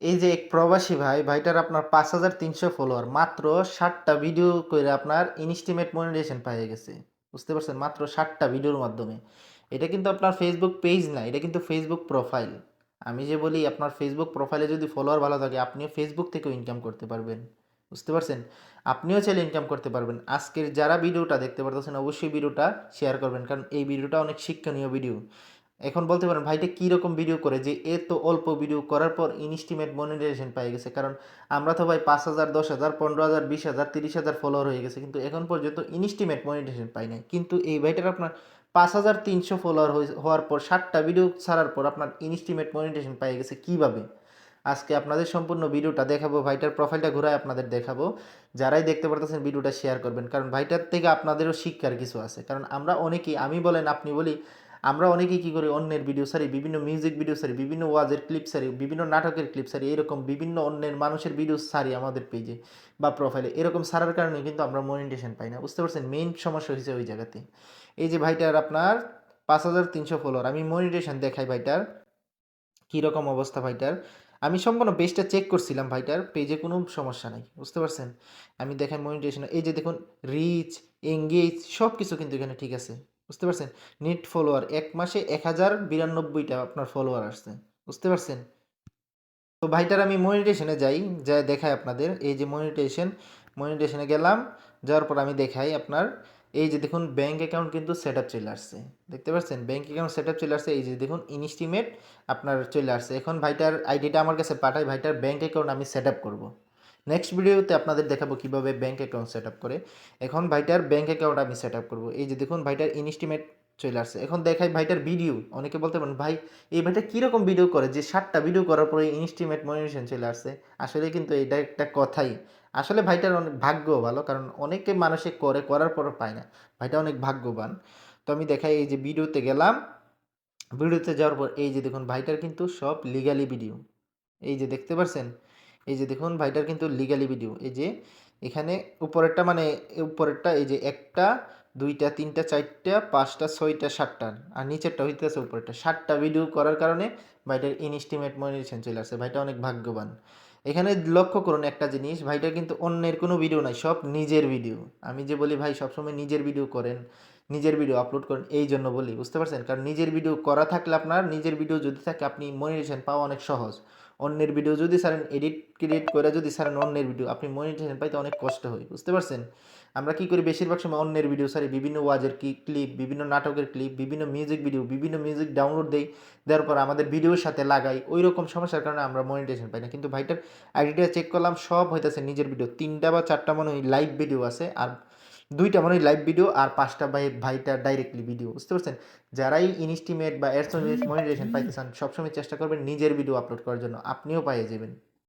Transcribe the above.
এই যে এক প্রবাসী ভাইটার আপনার ৫,৩০০ ফলোয়ার। মাত্র ৬০ টা ভিডিও কইরা আপনার ইনস্টিমেট মনিটাইজেশন পাইয়া গেছে। বুঝতে পারছেন? মাত্র ৬০ টা ভিডিওর মাধ্যমে। এটা কিন্তু আপনার Facebook পেজ না, এটা কিন্তু Facebook প্রোফাইল। আমি যে বলি আপনার Facebook প্রোফাইলে যদি ফলোয়ার ভালো থাকে, আপনিও Facebook থেকেও ইনকাম করতে পারবেন। বুঝতে পারছেন? আপনিও চাইলে ইনকাম করতে পারবেন। আজকের যারা ভিডিওটা দেখতে পারতেছেন, অবশ্যই ভিডিওটা শেয়ার করবেন। কারণ এই ভিডিওটা অনেক শিক্ষণীয় ভিডিও। এখন বলতে পারেন ভাইটা কীরকম ভিডিও করে যে এত অল্প ভিডিও করার পর ইনস্টিমেট মনিটাইজেশন পেয়ে গেছে। কারণ আমরা তো ভাই ৫,০০০, ১০,০০০, ১৫,০০০, ২০,০০০, ৩০,০০০ ফলোয়ার হয়ে গেছে, কিন্তু এখন পর্যন্ত ইনস্টিমেট মনিটাইজেশন পাই নাই। কিন্তু এই ভাইটার আপনার ৫,৩০০ ফলোয়ার হওয়ার পর ৬০ টা ভিডিও ছাড়ার পর আপনার ইনস্টিমেট মনিটাইজেশন পেয়ে গেছে কীভাবে? আজকে আপনাদের সম্পূর্ণ ভিডিওটা দেখাবো, ভাইটার প্রোফাইলটা ঘুরায় আপনাদের দেখাবো। যারাই দেখতে পারতেছেন ভিডিওটা শেয়ার করবেন। কারণ ভাইটার থেকে আপনাদেরও শিক্ষার কিছু আছে। কারণ আমরা অনেকেই, আমি বলেন আপনি বলি, আমরা অনেকেই কী করি, অন্যের ভিডিও ছাড়ি, বিভিন্ন মিউজিক ভিডিও ছাড়ি, বিভিন্ন ওয়াজের ক্লিপ ছাড়ি, বিভিন্ন নাটকের ক্লিপ ছাড়ি, এরকম বিভিন্ন অন্যের মানুষের ভিডিও ছাড়ি আমাদের পেজে বা প্রোফাইলে। এরকম ছাড়ার কারণে কিন্তু আমরা মনিটাইজেশন পাই না। বুঝতে পারছেন? মেইন সমস্যা হয়েছে ওই জায়গাতে। এই যে ভাইটার আপনার ৫,৩০০ ফলোয়ার। আমি মনিটাইজেশন দেখাই ভাইটার। কীরকম অবস্থা ভাইটার? আমি সম্পূর্ণ পেজটা চেক করছিলাম ভাইটার, পেজে কোনো সমস্যা নাই। বুঝতে পারছেন? আমি দেখেন মনিটাইজেশন, এই যে দেখুন রিচ, এঙ্গেজ সব কিছু কিন্তু এখানে ঠিক আছে। বুঝতে পারছেন? নেট ফলোয়ার ১ মাসে ১,০৯২ টা আপনার ফলোয়ার আসছে। বুঝতে পারছেন? তো ভাইটার আমি মনিটাইজেশনে যাই, যায়ে দেখাই আপনাদের। এই যে মনিটাইজেশনে গেলাম। যাওয়ার পর আমি দেখাই আপনার, এই যে দেখুন ব্যাংক অ্যাকাউন্ট কিন্তু সেটআপ চলে আসছে। দেখতে পাচ্ছেন? ব্যাংক অ্যাকাউন্ট সেটআপ চলে আসছে। এই যে দেখুন ইনস্টিমেট আপনার চলে আসছে। এখন ভাইটার আইডিটা আমার কাছে পাঠায়, ভাইটার ব্যাংক অ্যাকাউন্ট আমি সেটআপ করব। নেক্সট ভিডিওতে আপনাদের দেখাবো কিভাবে ব্যাংক অ্যাকাউন্ট সেটআপ করে। এখন ভাইটার ব্যাংক অ্যাকাউন্ট আমি সেটআপ করব। এই যে দেখুন ভাইটার ইনস্টিমেট চলে আসছে। এখন দেখাই ভাইটার ভিডিও। অনেকে বলতে পারেন, ভাই এই ভাইটা কিরকম ভিডিও করে যে ৬০ টা ভিডিও করার পরে ইনস্টিমেট মনিটাইজেশন চলে আসছে? আসলে কিন্তু এটা একটা কথাই। আসলে ভাইটার অনেক ভাগ্য ভালো, কারণ অনেকে মানুষে করে, করার পরও পায় না। ভাইটা অনেক ভাগ্যবান। তো আমি দেখাই, এই যে ভিডিওতে গেলাম। ভিডিওতে যাওয়ার পর এই যে দেখুন ভাইটার কিন্তু সব লিগালি ভিডিও। এই যে দেখতে পারছেন? এই যে দেখুন ভাইটার কিন্তু লিগালি ভিডিও। এই যে এখানে উপরেরটা মানে উপরেরটা এই যে ১ টা, ২ টা, ৩ টা, ৪ টা, ৫ টা, ৬ টা, ৭ টা আর নিচেরটা হইতেছে উপরেরটা। ৬০ টা ভিডিও করার কারণে ভাইটার ইনস্টিমেট মনিটাইজেশন চলে আসছে। ভাইটা অনেক ভাগ্যবান। এখানে লক্ষ্য করুন একটা জিনিস, ভাইটার কিন্তু অন্যের কোনো ভিডিও নাই, সব নিজের ভিডিও। আমি যে বলি ভাই সবসময় নিজের ভিডিও করেন, নিজের ভিডিও আপলোড করেন, এইজন্য বলি। বুঝতে পারছেন? কারণ নিজের ভিডিও করা থাকলে, আপনার নিজের ভিডিও যদি থাকে, আপনি মনিটাইজেশন পাওয়া অনেক সহজ। অন্যের ভিডিও যদি ছাড়েন, ক্রিয়েট করে যদি ছাড়েন অন্যের ভিডিও, আপনি মনিটাইজেশন পাইতে অনেক কষ্ট হয়। বুঝতে পারছেন? আমরা কি করি, বেশিরভাগ সময় অন্যের ভিডিও ছাড়ি, বিভিন্ন ওয়াজের ক্লিপ, বিভিন্ন নাটকের ক্লিপ, বিভিন্ন মিউজিক ভিডিও, বিভিন্ন মিউজিক ডাউনলোড দেই। দেওয়ার পর আমাদের ভিডিওর সাথে লাগাই। ঐরকম সমস্যার কারণে আমরা মনিটাইজেশন পাই না। কিন্তু ভাইটার আইডিটা চেক করলাম, সব হইতেছে নিজের ভিডিও। ৩ টা বা ৪ টা মনে হয় লাইভ ভিডিও আছে। আর ২ টা মনে হয় লাইভ ভিডিও, আর ৫ টা ভাইটার ডাইরেক্টলি ভিডিও। বুঝতে পারছেন? যারাই ইনস্টিমেট বা অ্যাডসেন্স মনিটাইজেশন পাইতে চান, সবসময় চেষ্টা করবেন নিজের ভিডিও আপলোড করার জন্য। আপনিও পেয়ে যাবেন।